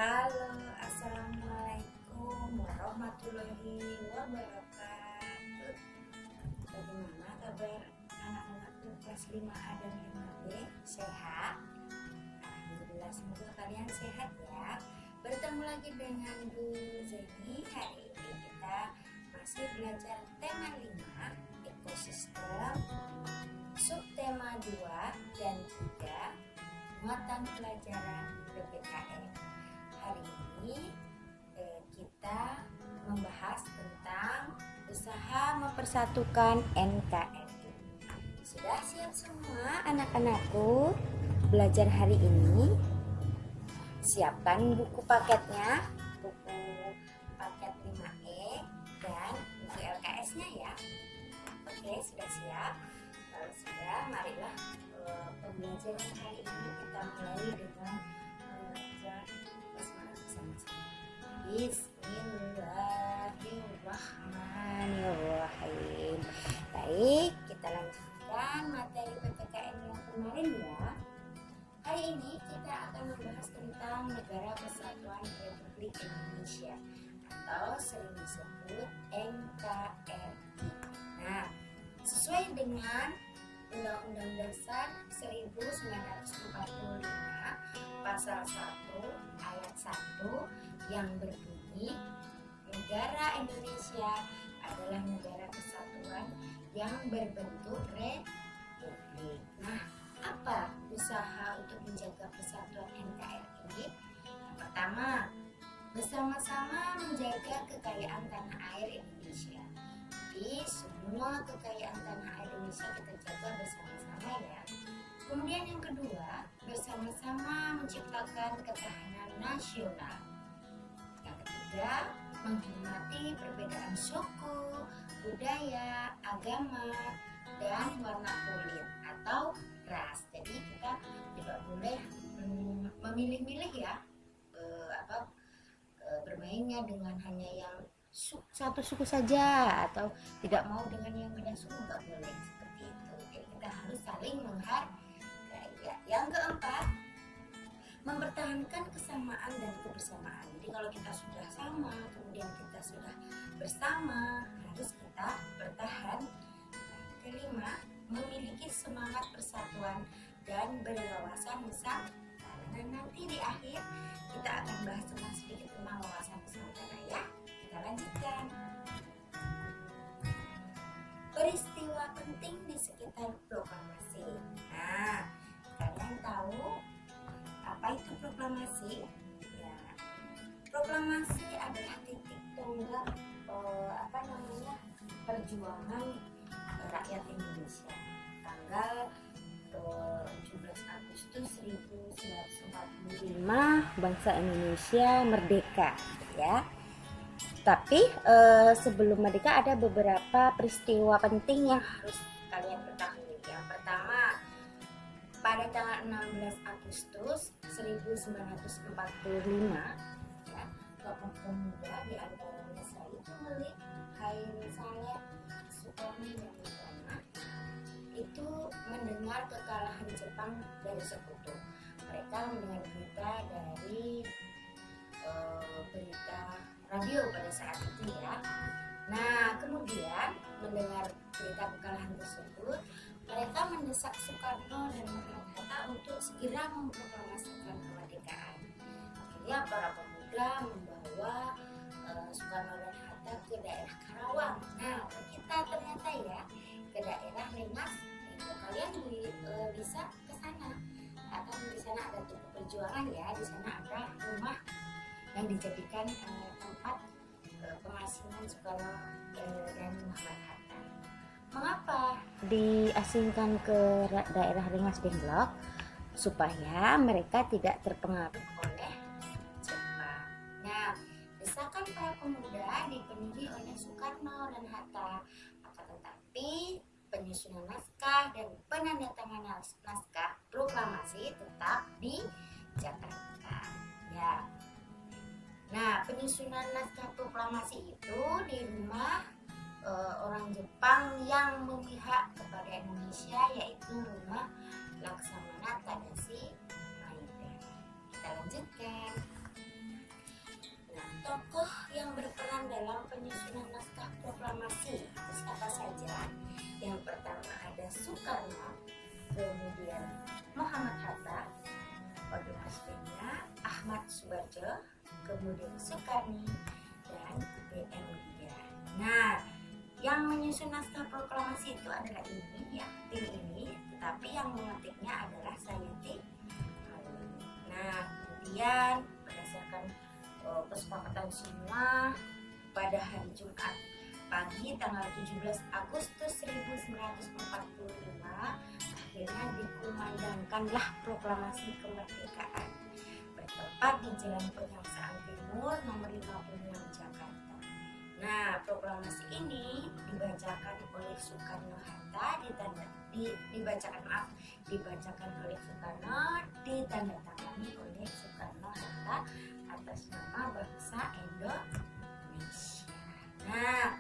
Halo, assalamualaikum warahmatullahi wabarakatuh. Bagaimana kabar anak-anakku kelas 5A dan 5B? Sehat? Alhamdulillah, semoga kalian sehat ya. Bertemu lagi dengan Bu Zeni. Hari ini kita masih belajar tema 5, ekosistem, subtema 2 dan 3, muatan pelajaran PPKN. Hari ini kita membahas tentang usaha mempersatukan NKRI. Sudah siap semua anak-anakku belajar hari ini? Siapkan buku paketnya, buku paket 5E dan buku LKS-nya ya. Oke, sudah siap? Kalau sudah, marilah pembelajaran hari ini kita mulai dengan belajar basmalah bersama-sama. Bismillahirrahmanirrahim. Baik, kita lanjutkan materi PPKN yang kemarin ya. Hari ini kita akan membahas tentang Negara Kesatuan Republik Indonesia atau sering disebut NKRI. Nah, sesuai dengan Undang-Undang Dasar 1945 Pasal 1 Ayat 1 yang berbunyi, Negara Indonesia adalah negara kesatuan yang berbentuk republik. Nah, apa usaha untuk menjaga persatuan NKRI? Yang pertama, bersama-sama menjaga kekayaan tanah air Indonesia. Jadi semua kekayaan tanah air Indonesia kita jaga bersama-sama ya. Kemudian yang kedua, bersama-sama menciptakan ketahanan nasional. Yang ketiga, menghormati perbedaan suku, budaya, agama, dan warna kulit atau ras. Jadi kita tidak boleh memilih-milih ya, bermainnya dengan hanya yang satu suku saja atau tidak mau dengan yang beda suku, nggak boleh seperti itu. Jadi kita harus saling menghargai. Yang keempat, mempertahankan kesamaan dan kebersamaan. Jadi kalau kita sudah sama, kemudian kita sudah bersama, harus kita bertahan. Kelima, memiliki semangat persatuan dan berwawasan Nusantara. Nah, nanti di akhir kita akan bahas sedikit tentang wawasan Nusantara ya. Kita lanjutkan. Peristiwa penting di sekitar proklamasi. Nah, kalian tahu apa itu proklamasi? Ya, proklamasi adalah titik tonggak perjuangan rakyat Indonesia. Tanggal 17 Agustus 1945 bangsa Indonesia merdeka ya. Tapi sebelum merdeka ada beberapa peristiwa penting yang harus kalian ketahui. Yang pertama, pada tanggal 16 Agustus 1945 ya, tokoh pemuda di antaranya Saiful Malik, Hairi Saleh, Sukarno dan Yudhoyono itu mendengar kekalahan Jepang dari sekutu. Mereka mendengar berita dari berita radio pada saat itu ya. Nah, kemudian mendengar berita kekalahan tersebut, mereka mendesak Soekarno dan Hatta untuk segera memproklamasikan kemerdekaan. Akhirnya para pemuda membawa Soekarno dan Hatta ke daerah Karawang. Nah, kita ternyata ya ke daerah Rengas. Kalian bisa ke sana. Atau di sana ada tugu perjuangan ya. Di sana ada rumah yang dijadikan tempat pengasingan Soekarno dan Muhammad Hatta. Mengapa diasingkan ke daerah Rengas Dengklok? Supaya mereka tidak terpengaruh oleh Jepang. Nah, desakan para pemuda dipenuhi oleh Soekarno dan Hatta. Akan tetapi penyusunan naskah dan penandatanganan naskah proklamasi tetap di Jakarta. Ya. Nah, penyusunan naskah proklamasi itu di rumah orang Jepang yang memihak kepada Indonesia, yaitu rumah Laksamana Tadashi Maeda. Kita lanjutkan. Soekarno, kemudian Muhammad Hatta, wakil presidennya Ahmad Subarjo, kemudian Soekarni, dan BM Lydia. Nah, yang menyusun naskah proklamasi itu adalah ini ya, tim ini, tetapi yang mengetiknya adalah Sayuti Halim. Nah, kemudian berdasarkan kesepakatan semua pada hari Jumat pagi tanggal 17 Agustus 1945 akhirnya dikumandangkanlah proklamasi kemerdekaan bertempat di Jalan Pegangsaan Timur nomor 56 Jakarta. Nah, proklamasi ini dibacakan oleh Soekarno Hatta dibacakan oleh Soekarno, ditandatangani oleh Soekarno Hatta atas nama bangsa Indonesia. Nah,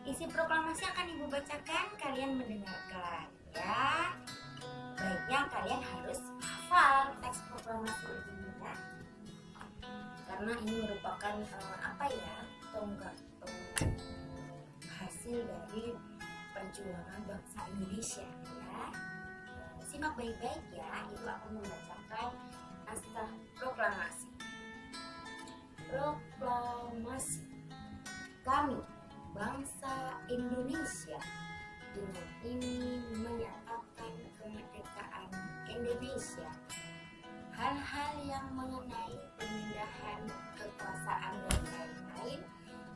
isi proklamasi akan Ibu bacakan, kalian mendengarkan ya. Baiknya kalian harus hafal teks proklamasi ini ya. Karena ini merupakan tonggak hasil dari perjuangan bangsa Indonesia ya. Simak baik-baik ya, Ibu akan membacakan naskah proklamasi. Proklamasi. Kami, bangsa Indonesia, dengan ini menyatakan kemerdekaan Indonesia. Hal-hal yang mengenai pemindahan kekuasaan dan lain-lain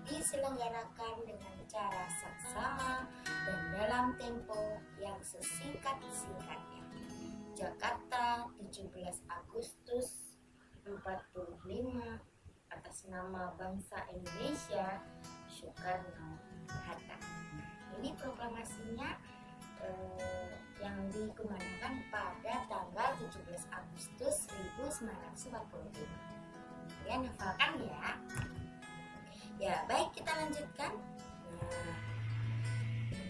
diselenggarakan dengan cara saksama dan dalam tempo yang sesingkat-singkatnya. Jakarta, 17 Agustus 45, atas nama bangsa Indonesia, Soekarno-Hatta. Ini proklamasinya yang dikumandangkan pada tanggal 17 Agustus 1945. Kalian hafalkan ya. Ya, baik, kita lanjutkan. Nah,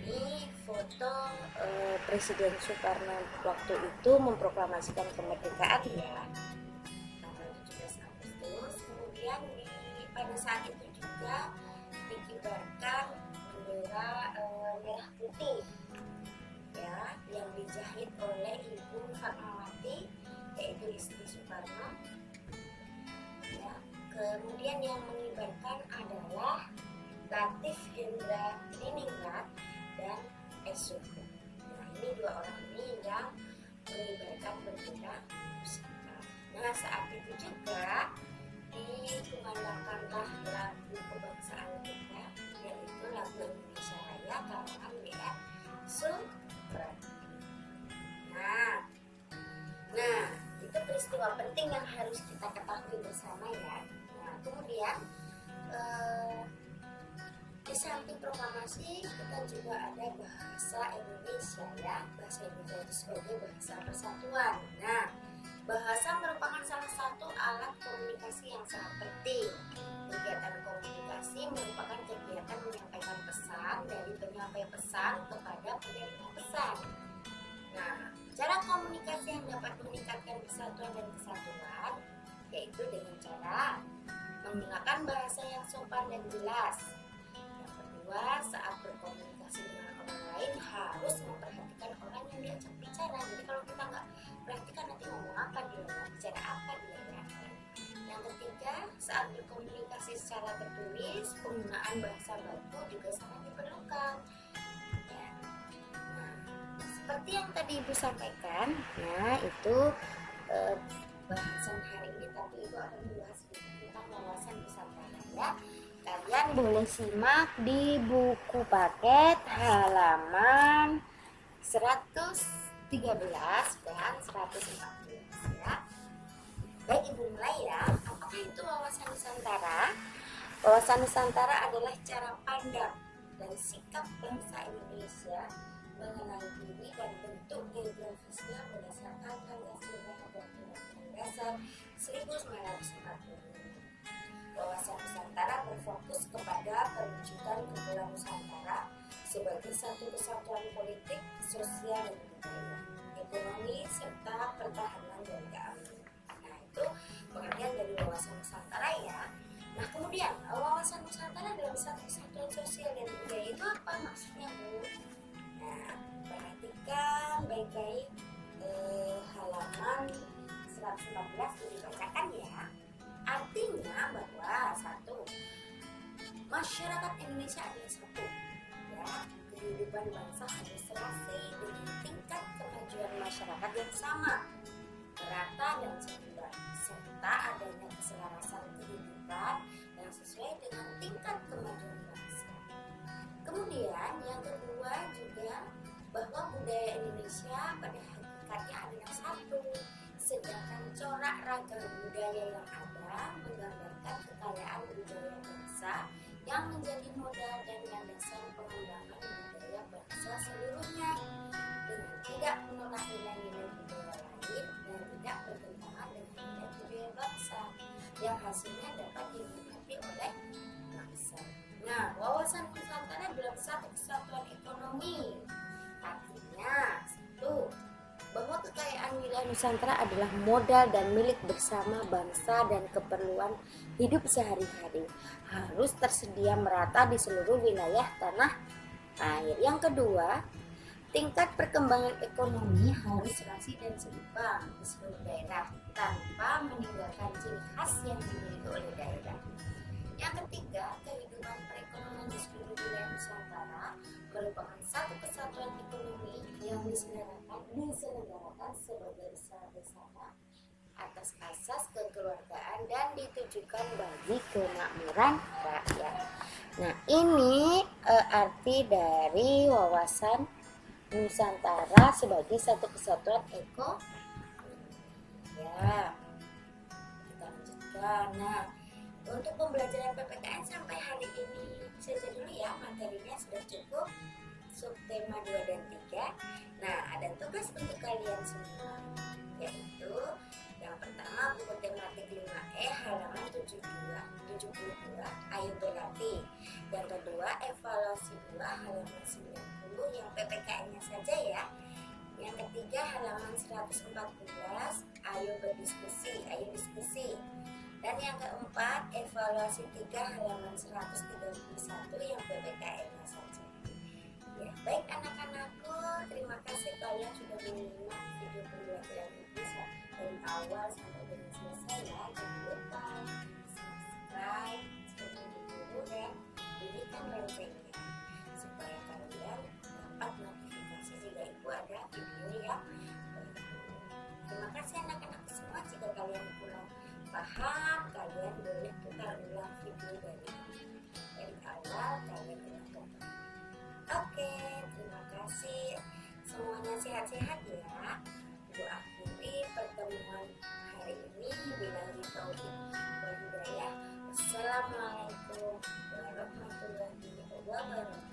ini foto Presiden Soekarno waktu itu memproklamasikan kemerdekaan ya. Tanggal 17 Agustus. Kemudian pada saat itu juga dikibarkan bendera merah putih ya, yang dijahit oleh Ibu Fatmawati, yaitu istri Soekarno ya. Kemudian yang mengibarkan adalah Latif Hendra Diningrat dan Esuku. Nah, ini dua orang ini yang mengibarkan bendera pusaka. Nah, saat itu juga dikumandangkanlah lagu kebangsaan kita, yaitu lagu Indonesia Raya karangan W.R. Supratman. Nah, itu peristiwa penting yang harus kita ketahui bersama ya. Nah, kemudian di samping proklamasi kita juga ada bahasa Indonesia ya. Bahasa Indonesia itu sebagai bahasa persatuan. Nah, bahasa merupakan salah satu alat komunikasi yang sangat penting. Kegiatan komunikasi merupakan kegiatan menyampaikan pesan dari penyampai pesan kepada penerima pesan. Nah, cara komunikasi yang dapat meningkatkan kesatuan dan kesatuan yaitu dengan cara menggunakan bahasa yang sopan dan jelas. Yang kedua, saat berkomunikasi dengan orang lain harus memperhatikan orang yang diajak bicara. Jadi kalau kita nggak perhatikan nanti ngomong apa dia, bicara apa dia ya. Yang ketiga, saat berkomunikasi secara tertulis, penggunaan bahasa baku juga sangat diperlukan ya. Nah, seperti yang tadi Ibu sampaikan, nah itu bahasan hari ini, tapi Ibu akan membahas sedikit tentang wawasan Nusantara ya. Kalian boleh simak di buku paket halaman 113 dan 114 ya. Baik, Ibu mulai ya. Apakah itu wawasan Nusantara? Wawasan Nusantara adalah cara pandang dan sikap bangsa Indonesia mengenai diri dan bentuk geografisnya berdasarkan Pancasila dan Undang-Undang Dasar 1945. Wawasan Nusantara berfokus kepada perwujudan Kepulauan Nusantara sebagai satu kesatuan politik, sosial, dan budaya, ekonomi, serta pertahanan dan keamanan. Nah, itu pengertian dari wawasan Nusantara ya. Nah, kemudian wawasan Nusantara dalam satu kesatuan sosial dan budaya itu apa maksudnya, Bu? Nah, perhatikan 114 dibacakan ya. Artinya bahwa satu, masyarakat Indonesia adalah satu ya, kehidupan bangsa harus serasi dengan tingkat kemajuan masyarakat yang sama, merata dan seimbang, serta adanya keselarasan kehidupan yang sesuai dengan tingkat kemajuan bangsa. Kemudian yang kedua juga bahwa budaya Indonesia pada hakikatnya adalah satu, sedangkan corak ragam budaya yang ada menggambarkan kekayaan budaya bangsa yang menjadi modal dan landasan pengembangan budaya bangsa seluruhnya, dengan tidak menolak nilai-nilai budaya lain dan tidak bertentangan dengan nilai budaya bangsa yang hasilnya dapat dinikmati oleh bangsa. Nah, wawasan Nusantara dalam satu kesatuan ekonomi artinya satu, bahwa kekayaan wilayah Nusantara adalah modal dan milik bersama bangsa dan keperluan hidup sehari-hari harus tersedia merata di seluruh wilayah tanah air. Yang kedua, tingkat perkembangan ekonomi harus serasi dan seimbang di seluruh daerah tanpa meninggalkan ciri khas yang dimiliki oleh daerah. Yang ketiga, kehidupan perekonomian di seluruh wilayah Nusantara merupakan satu kesatuan ekonomi yang diselenggarakan sebagai usaha bersama atas asas kekeluargaan dan ditujukan bagi kemakmuran rakyat. Nah, ini arti dari wawasan Nusantara sebagai satu kesatuan ya. Kita lanjutkan. Nah, untuk pembelajaran PPKN sampai hari ini saja dulu ya, materinya sudah cukup. Subtema 2 dan 3. Nah, ada tugas untuk kalian semua, yaitu yang pertama buku tematik 5E halaman 72 ayo berlatih. Yang kedua evaluasi 2 halaman 90 yang PPKN-nya saja ya. Yang ketiga halaman 114 ayo berdiskusi, ayo diskusi. Dan yang keempat evaluasi 3 halaman 131 yang PPKN-nya saja. Ya, baik anak-anakku, terima kasih kalian sudah menyimak video pembelajaran ini dari awal sampai dengan selesai ya. Jangan lupa subscribe, channel dulu dan bunyikan loncengnya supaya kalian dapat notifikasi jika ibu ada video yang baru. Terima kasih anak-anak semua. Jika kalian kurang paham, kalian boleh putar ulang video dari awal kalian ulang. Oke, terima kasih. Semuanya sehat-sehat ya. Ibu akhiri pertemuan hari ini. Billahi taufiq wal hidayah. Wassalamualaikum warahmatullahi wabarakatuh.